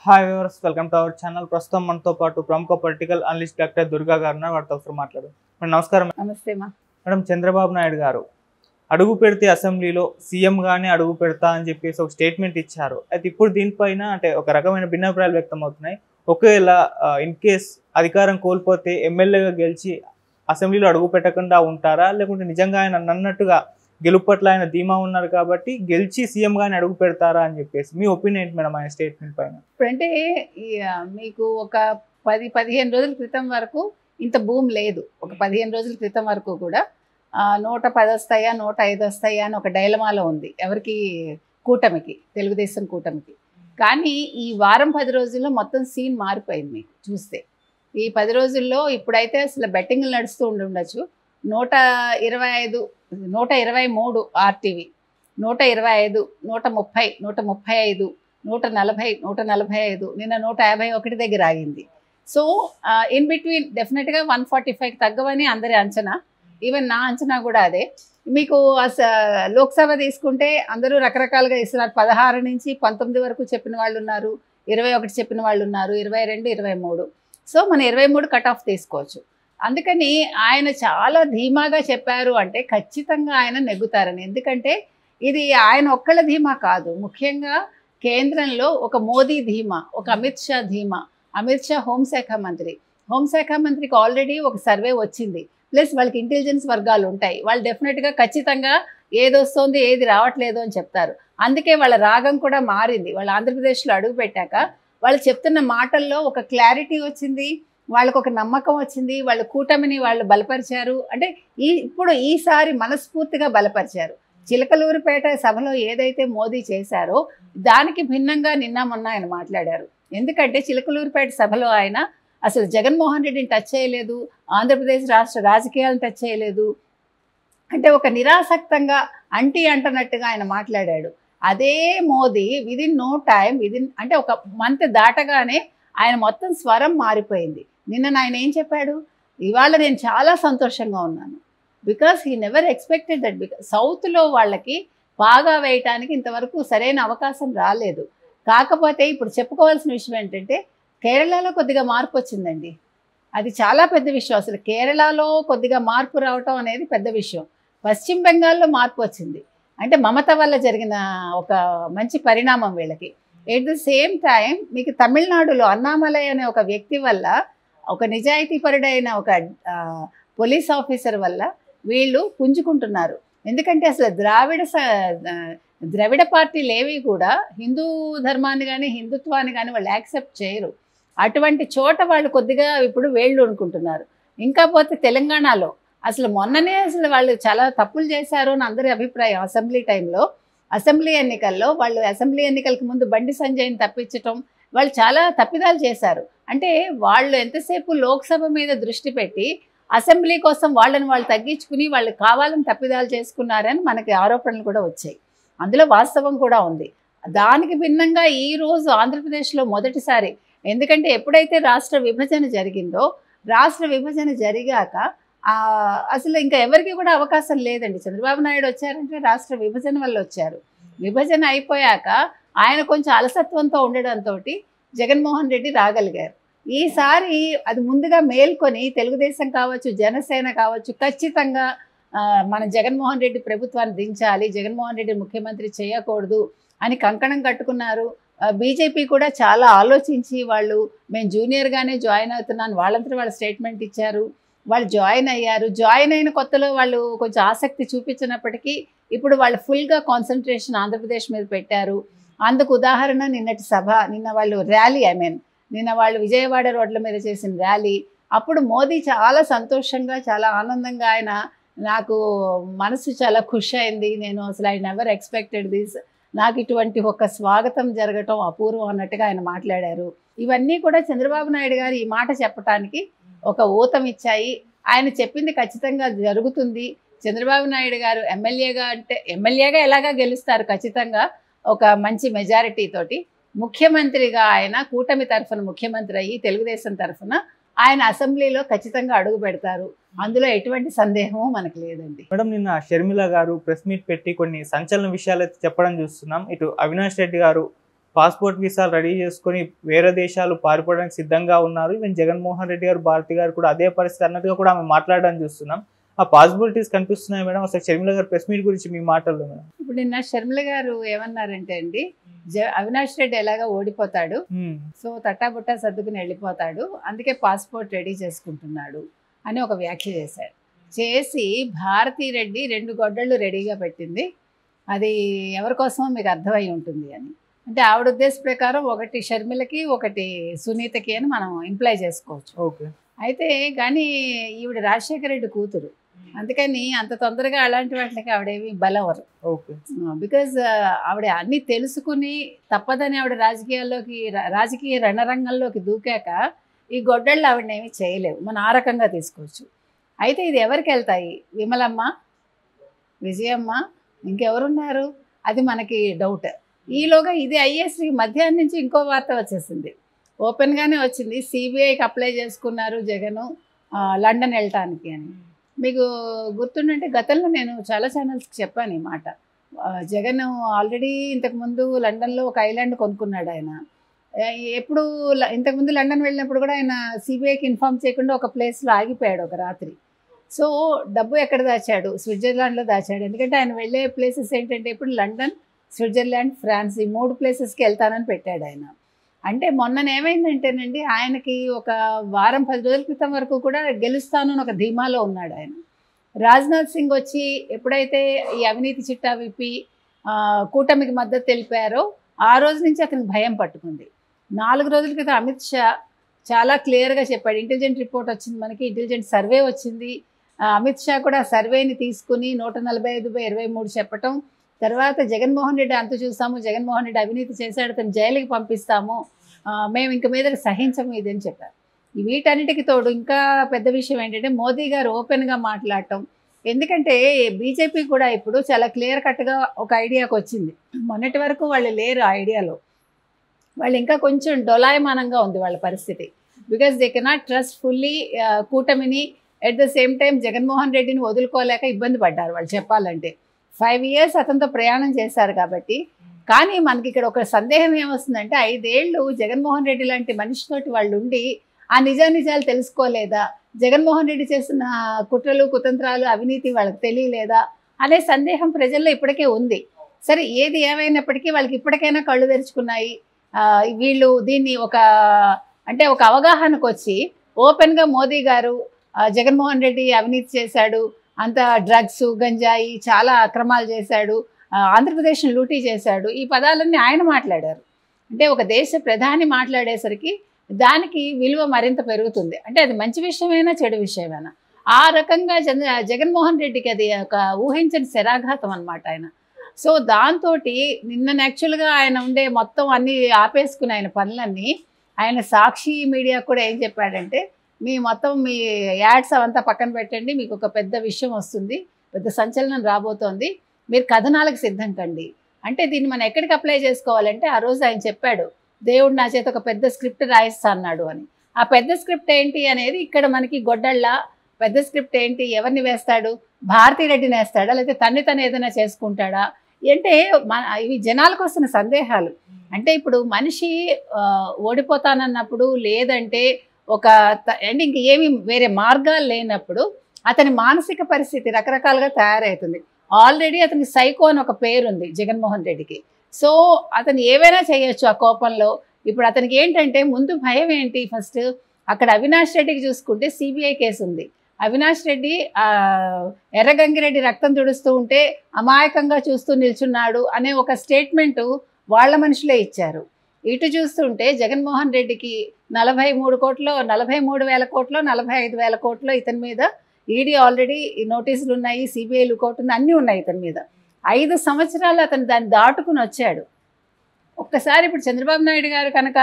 Hi viewers, welcome to our channel. ప్రస్తుతం మనతో పాటు ప్రముఖ పొలిటికల్ అనలిస్ట్ డాక్టర్ దుర్గా గారు ఉన్నారు. వారితో ఒకసారి మాట్లాడు. నమస్కారం. నమస్తే మేడం, చంద్రబాబు నాయుడు గారు అడుగు పెడితే అసెంబ్లీలో సీఎం గానే అడుగు పెడతా అని చెప్పేసి ఒక స్టేట్మెంట్ ఇచ్చారు. అయితే ఇప్పుడు దీనిపైన అంటే ఒక రకమైన భిన్నాభిప్రాయాలు వ్యక్తం అవుతున్నాయి. ఒకవేళ ఇన్ కేస్ అధికారం కోల్పోతే ఎమ్మెల్యేగా గెలిచి అసెంబ్లీలో అడుగు పెట్టకుండా ఉంటారా, లేకుంటే నిజంగా ఆయన అన్నట్టుగా గెలుపు పట్ల ఆయన ధీమా ఉన్నారు కాబట్టి గెలిచి సీఎం గాని అడుగు పెడతారా అని చెప్పేసి మీ ఒపీనియన్ ఏంటి మేడం ఆయన స్టేట్మెంట్ పైన? ఇప్పుడంటే మీకు ఒక 10-15 రోజుల క్రితం వరకు ఇంత భూమి లేదు. ఒక 15 రోజుల క్రితం వరకు కూడా 110 వస్తాయా 105 వస్తాయా అని ఒక డైలమాలో ఉంది ఎవరికి, కూటమికి, తెలుగుదేశం కూటమికి. కానీ ఈ వారం 10 రోజుల్లో మొత్తం సీన్ మారిపోయింది. మీకు చూస్తే ఈ 10 రోజుల్లో ఇప్పుడైతే అసలు బెట్టింగ్లు నడుస్తూ ఉండొచ్చు. 125, 123 ఆర్టీవీ, 125, 130, 135, 140, 145, నిన్న 151 దగ్గర ఆగింది. సో ఇన్ బిట్వీన్ డెఫినెట్గా 145 తగ్గవని అందరి అంచనా. ఈవెన్ నా అంచనా కూడా అదే. మీకు లోక్సభ తీసుకుంటే అందరూ రకరకాలుగా ఇస్తున్నారు. 16 నుంచి 19 వరకు చెప్పిన వాళ్ళు ఉన్నారు, 21 చెప్పిన వాళ్ళు ఉన్నారు, 22, 23. సో మన 23 కట్ ఆఫ్ తీసుకోవచ్చు. అందుకని ఆయన చాలా ధీమాగా చెప్పారు అంటే ఖచ్చితంగా ఆయన నెగ్గుతారని. ఎందుకంటే ఇది ఆయన ఒక్కళ్ళ ధీమా కాదు, ముఖ్యంగా కేంద్రంలో ఒక మోదీ ధీమా, ఒక అమిత్ షా ధీమా. అమిత్ షా హోంశాఖ మంత్రి, హోంశాఖ మంత్రికి ఆల్రెడీ ఒక సర్వే వచ్చింది. ప్లస్ వాళ్ళకి ఇంటెలిజెన్స్ వర్గాలు ఉంటాయి. వాళ్ళు డెఫినెట్గా ఖచ్చితంగా ఏది వస్తుంది ఏది రావట్లేదు అని చెప్తారు. అందుకే వాళ్ళ రాగం కూడా మారింది. వాళ్ళు ఆంధ్రప్రదేశ్లో అడుగు పెట్టాక వాళ్ళు చెప్తున్న మాటల్లో ఒక క్లారిటీ వచ్చింది, వాళ్ళకు ఒక నమ్మకం వచ్చింది. వాళ్ళు కూటమిని వాళ్ళు బలపరిచారు. అంటే ఇప్పుడు ఈసారి మనస్ఫూర్తిగా బలపరిచారు. చిలకలూరిపేట సభలో ఏదైతే మోదీ చేశారో దానికి భిన్నంగా నిన్న మొన్న ఆయన మాట్లాడారు. ఎందుకంటే చిలకలూరిపేట సభలో ఆయన అసలు జగన్మోహన్ రెడ్డిని టచ్ చేయలేదు, ఆంధ్రప్రదేశ్ రాష్ట్ర రాజకీయాలను టచ్ చేయలేదు. అంటే ఒక నిరాసక్తంగా అంటనట్టుగా ఆయన మాట్లాడాడు. అదే మోదీ విదిన్ నో టైం, అంటే ఒక మంత్ దాటగానే ఆయన మొత్తం స్వరం మారిపోయింది. నిన్న ఆయన ఏం చెప్పాడు, ఇవాళ నేను చాలా సంతోషంగా ఉన్నాను. Because he never expected that. Because సౌత్లో వాళ్ళకి బాగా వేయటానికి ఇంతవరకు సరైన అవకాశం రాలేదు. కాకపోతే ఇప్పుడు చెప్పుకోవాల్సిన విషయం ఏంటంటే కేరళలో కొద్దిగా మార్పు వచ్చిందండి. అది చాలా పెద్ద విషయం. అసలు కేరళలో కొద్దిగా మార్పు రావటం అనేది పెద్ద విషయం. పశ్చిమ బెంగాల్లో మార్పు వచ్చింది. అంటే మమత వల్ల జరిగిన ఒక మంచి పరిణామం వీళ్ళకి. ఎట్ ద సేమ్ టైం మీకు తమిళనాడులో అన్నామలై అనే ఒక వ్యక్తి వల్ల, ఒక నిజాయితీపరుడైన ఒక పోలీస్ ఆఫీసర్ వల్ల వీళ్ళు పుంజుకుంటున్నారు. ఎందుకంటే అసలు ద్రవిడ పార్టీలు ఏవి కూడా హిందూ ధర్మాన్ని కానీ హిందుత్వాన్ని కానీ వాళ్ళు యాక్సెప్ట్ చేయరు. అటువంటి చోట వాళ్ళు కొద్దిగా ఇప్పుడు వేళ్ళు అనుకుంటున్నారు. ఇంకా పోతే తెలంగాణలో అసలు మొన్ననే అసలు వాళ్ళు చాలా తప్పులు చేశారు అని అందరి అభిప్రాయం. అసెంబ్లీ టైంలో, అసెంబ్లీ ఎన్నికల్లో వాళ్ళు అసెంబ్లీ ఎన్నికలకు ముందు బండి సంజయ్ని తప్పించటం, వాళ్ళు చాలా తప్పిదాలు చేశారు. అంటే వాళ్ళు ఎంతసేపు లోక్సభ మీద దృష్టి పెట్టి అసెంబ్లీ కోసం వాళ్ళని వాళ్ళు తగ్గించుకుని వాళ్ళు కావాలని తప్పిదాలు చేసుకున్నారని మనకి ఆరోపణలు కూడా వచ్చాయి. అందులో వాస్తవం కూడా ఉంది. దానికి భిన్నంగా ఈరోజు ఆంధ్రప్రదేశ్లో మొదటిసారి, ఎందుకంటే ఎప్పుడైతే రాష్ట్ర విభజన జరిగిందో, రాష్ట్ర విభజన జరిగాక అసలు ఇంకా ఎవరికి కూడా అవకాశం లేదండి. చంద్రబాబు నాయుడు వచ్చారంటే రాష్ట్ర విభజన వల్ల వచ్చారు. విభజన అయిపోయాక ఆయన కొంచెం అలసత్వంతో ఉండడంతో జగన్మోహన్ రెడ్డి రాగలిగారు. ఈసారి అది ముందుగా మేల్కొని తెలుగుదేశం కావచ్చు, జనసేన కావచ్చు, ఖచ్చితంగా మన జగన్మోహన్ రెడ్డి ప్రభుత్వాన్ని దించాలి, జగన్మోహన్ రెడ్డి ముఖ్యమంత్రి చేయకూడదు అని కంకణం కట్టుకున్నారు. బీజేపీ కూడా చాలా ఆలోచించి వాళ్ళు మేము జూనియర్గానే జాయిన్ అవుతున్నాను వాళ్ళంతా వాళ్ళు స్టేట్మెంట్ ఇచ్చారు. వాళ్ళు జాయిన్ అయ్యారు. జాయిన్ అయిన కొత్తలో వాళ్ళు కొంచెం ఆసక్తి చూపించినప్పటికీ ఇప్పుడు వాళ్ళు ఫుల్గా కాన్సన్ట్రేషన్ ఆంధ్రప్రదేశ్ మీద పెట్టారు. అందుకు ఉదాహరణ నిన్నటి సభ, నిన్న వాళ్ళు ర్యాలీ, నిన్న వాళ్ళు విజయవాడ రోడ్ల మీద చేసిన ర్యాలీ. అప్పుడు మోదీ చాలా సంతోషంగా, చాలా ఆనందంగా, ఆయన నాకు మనసు చాలా ఖుషి అయింది, నేను అసలు ఐ నెవర్ ఎక్స్పెక్టెడ్ దిస్, నాకు ఇటువంటి ఒక స్వాగతం జరగటం అపూర్వం అన్నట్టుగా ఆయన మాట్లాడారు. ఇవన్నీ కూడా చంద్రబాబు నాయుడు గారు ఈ మాట చెప్పడానికి ఒక ఊతం ఇచ్చాయి. ఆయన చెప్పింది ఖచ్చితంగా జరుగుతుంది. చంద్రబాబు నాయుడు గారు ఎమ్మెల్యేగా ఎలాగా గెలుస్తారు, ఖచ్చితంగా ఒక మంచి మెజారిటీ తోటి. ముఖ్యమంత్రిగా ఆయన కూటమి తరఫున ముఖ్యమంత్రి అయ్యి తెలుగుదేశం తరఫున ఆయన అసెంబ్లీలో ఖచ్చితంగా అడుగు పెడతారు. అందులో ఎటువంటి సందేహము మనకు లేదండి. మేడం, నిన్న షర్మిల గారు ప్రెస్ మీట్ పెట్టి కొన్ని సంచలన విషయాలు చెప్పడం చూస్తున్నాం. ఇటు అవినాష్ రెడ్డి గారు పాస్పోర్ట్ వీసాలు రెడీ చేసుకొని వేరే దేశాలు పారిపోవడానికి సిద్ధంగా ఉన్నారు. ఈవెన్ జగన్మోహన్ రెడ్డి గారు, భారతి గారు కూడా అదే పరిస్థితి అన్నట్టుగా కూడా ఆమె మాట్లాడడం చూస్తున్నాం. ఆ పాసిబిలిటీస్ కనిపిస్తున్నాయి మేడం. అసలు షర్మిల గారు ప్రెస్ మీట్ గురించి మీ మాటల్లో మేడం. ఇప్పుడు నిన్న షర్మిల గారు ఏమన్నారంటే అండి, అవినాష్ రెడ్డి ఎలాగా ఓడిపోతాడు, సో తట్టాబుట్టా సర్దుకుని వెళ్ళిపోతాడు, అందుకే పాస్పోర్ట్ రెడీ చేసుకుంటున్నాడు అని ఒక వ్యాఖ్య చేశాడు. చేసి భారతీ రెడ్డి 2 గొడ్డళ్ళు రెడీగా పెట్టింది, అది ఎవరి కోసమో మీకు అర్థమై ఉంటుంది అని. అంటే ఆవిడ ఉద్దేశ ప్రకారం ఒకటి షర్మిలకి, ఒకటి సునీతకి అని మనం ఇంప్లై చేసుకోవచ్చు. ఓకే. అయితే కానీ ఈవిడ రాజశేఖర రెడ్డి కూతురు, అందుకని అంత తొందరగా అలాంటి వాటికి ఆవిడేమి బలవరు. ఓకే. బికాజ్ ఆవిడ అన్నీ తెలుసుకుని తప్పదని ఆవిడ రాజకీయ రణరంగంలోకి దూకాక ఈ గొడ్డళ్ళు ఆవిడనేమి చేయలేవు, మనం ఆ రకంగా తీసుకోవచ్చు. అయితే ఇది ఎవరికి వెళ్తాయి? విమలమ్మ, విజయమ్మ, ఇంకెవరున్నారు? అది మనకి డౌట్. ఈలోగా ఇది అయ్యేసి మధ్యాహ్నం నుంచి ఇంకో వార్త వచ్చేసింది, ఓపెన్గానే వచ్చింది. సిబిఐకి అప్లై చేసుకున్నారు జగను లండన్ వెళ్ళటానికి అని. మీకు గుర్తుండంటే గతంలో నేను చాలా ఛానల్స్కి చెప్పాను ఈ మాట. జగన్ ఆల్రెడీ ఇంతకుముందు లండన్లో ఒక ఐలాండ్ కొనుక్కున్నాడు ఆయన. ఎప్పుడు ఇంతకుముందు లండన్ వెళ్ళినప్పుడు కూడా ఆయన సిబిఐకి ఇన్ఫార్మ్ చేయకుండా ఒక ప్లేస్లో ఆగిపోయాడు ఒక రాత్రి. సో డబ్బు ఎక్కడ దాచాడు? స్విట్జర్లాండ్లో దాచాడు. ఎందుకంటే ఆయన వెళ్ళే ప్లేసెస్ ఏంటంటే ఇప్పుడు లండన్, స్విట్జర్లాండ్, ఫ్రాన్స్, ఈ 3 ప్లేసెస్కి వెళ్తానని పెట్టాడు ఆయన. అంటే మొన్ననేమైందంటేనండి, ఆయనకి ఒక వారం 10 రోజుల క్రితం వరకు కూడా గెలుస్తాను అని ఒక ధీమాలో ఉన్నాడు ఆయన. రాజ్నాథ్ సింగ్ వచ్చి ఎప్పుడైతే ఈ అవినీతి చిట్టా విప్పి కూటమికి మద్దతు తెలిపారో ఆ రోజు నుంచి అతనికి భయం పట్టుకుంది. 4 రోజుల క్రితం అమిత్ షా చాలా క్లియర్గా చెప్పాడు. ఇంటెలిజెంట్ రిపోర్ట్ వచ్చింది మనకి, ఇంటెలిజెంట్ సర్వే వచ్చింది. అమిత్ షా కూడా సర్వేని తీసుకుని 145/23 చెప్పటం. తర్వాత జగన్మోహన్ రెడ్డి అంతు చూస్తాము, జగన్మోహన్ రెడ్డి అవినీతి చేశాడు, అతను జైలుకి పంపిస్తాము, మేము ఇంక మీద సహించము ఇది అని చెప్పారు. వీటన్నిటికి తోడు ఇంకా పెద్ద విషయం ఏంటంటే మోదీ గారు ఓపెన్గా మాట్లాడటం. ఎందుకంటే బీజేపీ కూడా ఇప్పుడు చాలా క్లియర్ కట్గా ఒక ఐడియాకి వచ్చింది. మొన్నటి వరకు వాళ్ళు లేరు ఆ ఐడియాలో, వాళ్ళు ఇంకా కొంచెం డొలాయమానంగా ఉంది వాళ్ళ పరిస్థితి. Because they cannot trust fully కూటమిని. At the same time Jaganmohan రెడ్డిని వదులుకోలేక ఇబ్బంది పడ్డారు వాళ్ళు చెప్పాలంటే. 5 years అతనితో ప్రయాణం చేశారు కాబట్టి. కానీ మనకి ఇక్కడ ఒక సందేహం ఏమొస్తుందంటే 5 ఏళ్ళు జగన్మోహన్ రెడ్డి లాంటి మనిషితోటి వాళ్ళు ఉండి ఆ నిజాలు తెలుసుకోలేదా? జగన్మోహన్ రెడ్డి చేసిన కుట్రలు, కుతంత్రాలు, అవినీతి వాళ్ళకి తెలియలేదా అనే సందేహం ప్రజల్లో ఇప్పటికే ఉంది. సరే ఏది ఏమైనప్పటికీ వాళ్ళకి ఇప్పటికైనా కళ్ళు తెరుచుకున్నాయి. వీళ్ళు దీన్ని ఒక అవగాహనకు వచ్చి ఓపెన్గా మోదీ గారు జగన్మోహన్ రెడ్డి అవినీతి చేశాడు, అంత డ్రగ్స్, గంజాయి, చాలా అక్రమాలు చేశాడు, ఆంధ్రప్రదేశ్ని లూటీ చేశాడు, ఈ పదాలన్నీ ఆయన మాట్లాడారు. అంటే ఒక దేశ ప్రధాని మాట్లాడేసరికి దానికి విలువ మరింత పెరుగుతుంది. అంటే అది మంచి విషయమైనా చెడు విషయమైనా ఆ రకంగా జగన్మోహన్ రెడ్డికి అది ఒక ఊహించని శరాఘాతం అనమాట ఆయన. సో దాంతో నిన్న యాక్చువల్గా ఆయన ఉండే మొత్తం అన్నీ ఆపేసుకుని ఆయన పనులన్నీ ఆయన సాక్షి మీడియా కూడా ఏం చెప్పాడంటే, మీ యాడ్స్ అవంతా పక్కన పెట్టండి, మీకు ఒక పెద్ద విషయం వస్తుంది, పెద్ద సంచలనం రాబోతోంది, మీరు కథనాలకు సిద్ధం కండి. అంటే దీన్ని మనం ఎక్కడికి అప్లై చేసుకోవాలంటే ఆ రోజు ఆయన చెప్పాడు, దేవుడు నా చేత ఒక పెద్ద స్క్రిప్ట్ రాయిస్తా అన్నాడు అని. ఆ పెద్ద స్క్రిప్ట్ ఏంటి అనేది ఇక్కడ మనకి గొడ్డళ్ళ పెద్ద స్క్రిప్ట్ ఏంటి, ఎవరిని వేస్తాడు? భారతీ రెడ్డిని వేస్తాడా, లేకపోతే తను ఏదైనా చేసుకుంటాడా అంటే ఇవి జనాలకు వస్తున్న సందేహాలు. అంటే ఇప్పుడు మనిషి ఓడిపోతానన్నప్పుడు, లేదంటే అంటే ఇంక ఏమి వేరే మార్గాలు లేనప్పుడు అతని మానసిక పరిస్థితి రకరకాలుగా తయారవుతుంది. ఆల్రెడీ అతనికి సైకో అని ఒక పేరుంది జగన్మోహన్ రెడ్డికి. సో అతను ఏవైనా చేయొచ్చు ఆ కోపంలో. ఇప్పుడు అతనికి ఏంటంటే ముందు భయం ఏంటి, ఫస్ట్ అక్కడ అవినాష్ రెడ్డికి చూసుకుంటే సిబిఐ కేసు ఉంది. అవినాష్ రెడ్డి ఎర్రగంగిరెడ్డి రక్తం తుడుస్తూ ఉంటే అమాయకంగా చూస్తూ నిల్చున్నాడు అనే ఒక స్టేట్మెంటు వాళ్ళ మనుషులే ఇచ్చారు. ఇటు చూస్తుంటే జగన్మోహన్ రెడ్డికి 43 కోట్లు, 43,000 కోట్లు, 45,000 కోట్లు ఇతని మీద ఈడీ ఆల్రెడీ నోటీసులు ఉన్నాయి, సిబిఐ లుకౌట్ ఉంది, అన్నీ ఉన్నాయి ఇతని మీద. 5 సంవత్సరాలు అతను దాన్ని దాటుకుని వచ్చాడు. ఒక్కసారి ఇప్పుడు చంద్రబాబు నాయుడు గారు కనుక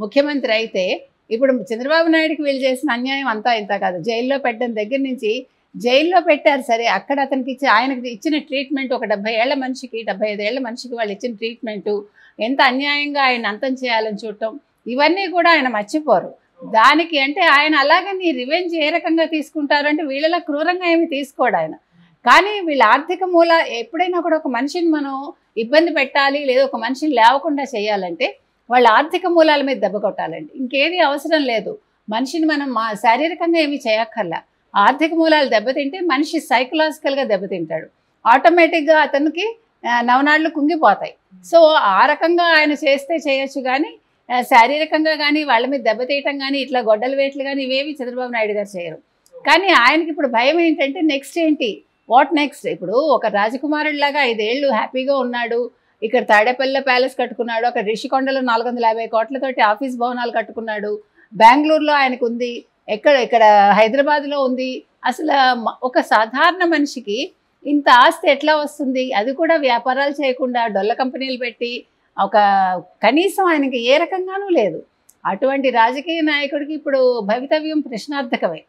ముఖ్యమంత్రి అయితే, ఇప్పుడు చంద్రబాబు నాయుడుకి వీళ్ళు చేసిన అన్యాయం అంతా ఇంత కాదు. జైల్లో పెట్టడం దగ్గర నుంచి జైల్లో పెట్టారు సరే, అక్కడ ఆయనకి ఇచ్చిన ట్రీట్మెంట్, ఒక 70 ఏళ్ల మనిషికి, 75 ఏళ్ల మనిషికి వాళ్ళు ఇచ్చిన ట్రీట్మెంటు, ఎంత అన్యాయంగా ఆయన అంతం చేయాలని చూడటం, ఇవన్నీ కూడా ఆయన మర్చిపోరు. దానికి అంటే ఆయన అలాగని రివెంజ్ ఏ రకంగా తీసుకుంటారు అంటే వీళ్ళలా క్రూరంగా ఏమి తీసుకోడు ఆయన. కానీ వీళ్ళ ఆర్థిక మూల ఎప్పుడైనా కూడా ఒక మనిషిని మనం ఇబ్బంది పెట్టాలి, లేదా ఒక మనిషిని లేవకుండా చేయాలంటే వాళ్ళ ఆర్థిక మూలాల మీద దెబ్బ కొట్టాలండి. ఇంకేది అవసరం లేదు. మనిషిని మనం శారీరకంగా ఏమీ చేయక్కర్లా. ఆర్థిక మూలాలు దెబ్బతింటే మనిషి సైకలాజికల్గా దెబ్బతింటాడు. ఆటోమేటిక్గా అతనికి నవనాళ్ళు కుంగిపోతాయి. సో ఆ రకంగా ఆయన చేస్తే చేయొచ్చు, కానీ శారీరకంగా కానీ వాళ్ళ మీద దెబ్బతీయటం కానీ ఇట్లా గొడ్డల వేట్లు కానీ ఇవేవి చంద్రబాబు నాయుడు గారు చేయరు. కానీ ఆయనకి ఇప్పుడు భయం ఏంటంటే నెక్స్ట్ ఏంటి, వాట్ నెక్స్ట్. ఇప్పుడు ఒక రాజకుమారుడిలాగా 5 ఏళ్ళు హ్యాపీగా ఉన్నాడు. ఇక్కడ తాడేపల్లి ప్యాలెస్ కట్టుకున్నాడు, అక్కడ రిషికొండలో 450 కోట్లతోటి ఆఫీస్ భవనాలు కట్టుకున్నాడు, బెంగళూరులో ఆయనకు ఉంది, ఇక్కడ హైదరాబాద్లో ఉంది. అసలు ఒక సాధారణ మనిషికి ఇంత ఆస్తి ఎట్లా వస్తుంది? అది కూడా వ్యాపారాలు చేయకుండా డొల్ల కంపెనీలు పెట్టి ఒక కనీసం ఆయనకి ఏ రకంగానూ లేదు. అటువంటి రాజకీయ నాయకుడికి ఇప్పుడు భవితవ్యం ప్రశ్నార్థకమే.